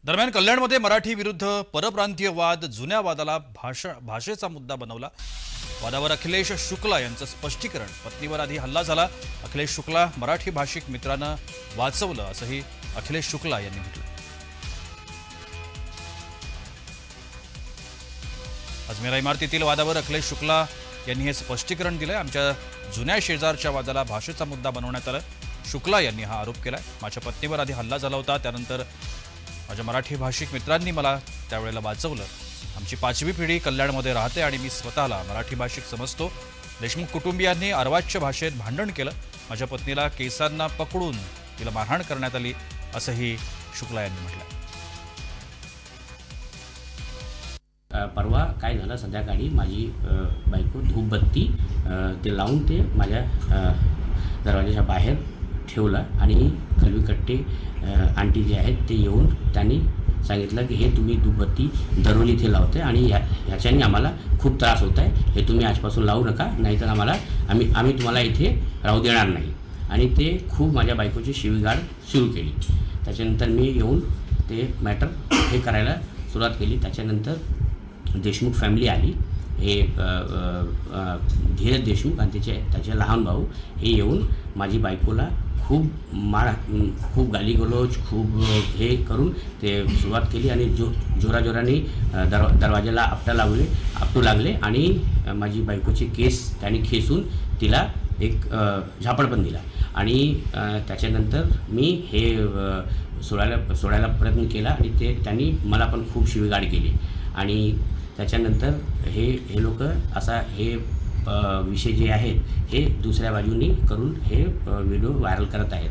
दरम्यान कल्याणमध्ये मराठी विरुद्ध परप्रांतीय वाद जुन्या वादाला भाषेचा मुद्दा बनवला। वादावर अखिलेश शुक्ला यांचं स्पष्टीकरण, पत्नीवर आधी हल्ला झाला, अखिलेश शुक्ला मराठी भाषिक मित्रानं वाचवलं असंही अखिलेश शुक्ला यांनी म्हटलं। अजमेरा इमारतीतील वादावर अखिलेश शुक्ला यांनी हे स्पष्टीकरण दिलंय। आमच्या जुन्या शेजारच्या वादाला भाषेचा मुद्दा बनवण्यात आलं। शुक्ला यांनी हा आरोप केलाय। माझ्या पत्नीवर आधी हल्ला झाला होता, त्यानंतर माझ्या मराठी भाषिक मित्रांनी मला त्यावेळेला वाचवलं। आमची 5वी पिढी कल्याणमध्ये राहते आणि मी स्वतःला मराठी भाषिक समजतो। देशमुख कुटुंबियांनी अर्वाच्य भाषेत भांडण केलं। माझ्या पत्नीला केसांना पकडून तिला मारहाण करण्यात आली असंही शुक्ला यांनी म्हटलं। परवा काय झालं, संध्याकाळी माझी बायको धूपबत्ती ते लावून ते माझ्या दरवाजाच्या बाहेर ठेवला आणि खलवीकट्टे आंटी जे आहेत ते येऊन त्यांनी सांगितलं की हे तुम्ही धूपबत्ती दररोज इथे लावते आणि ह्याच्याने आम्हाला खूप त्रास होत आहे, हे तुम्ही आजपासून लावू नका, नाहीतर आम्ही तुम्हाला इथे राहू देणार नाही। आणि ते खूप माझ्या बायकोची शिवीगाळ सुरू केली। त्याच्यानंतर मी येऊन ते मॅटर हे करायला सुरुवात केली। त्याच्यानंतर देशमुख फॅमिली आली, हे धीरज देशमुख आणि त्याचे लहान भाऊ हे येऊन माझी बायकोला खूप गालीगलोच खूप हे करून ते सुरुवात केली आणि जोराजोराने दरवाजाला आपटू लागले आणि माझी बायकोचे केस त्यांनी खेचून तिला एक झापड पण दिला। आणि त्याच्यानंतर मी हे सोडायला प्रयत्न केला आणि त्यांनी मला पण खूप शिवीगाळ केली। आणि त्याच्यानंतर हे लोक असा हे विषय जे आहेत हे दुसऱ्या बाजूनी करून हे व्हिडिओ व्हायरल करत आहेत।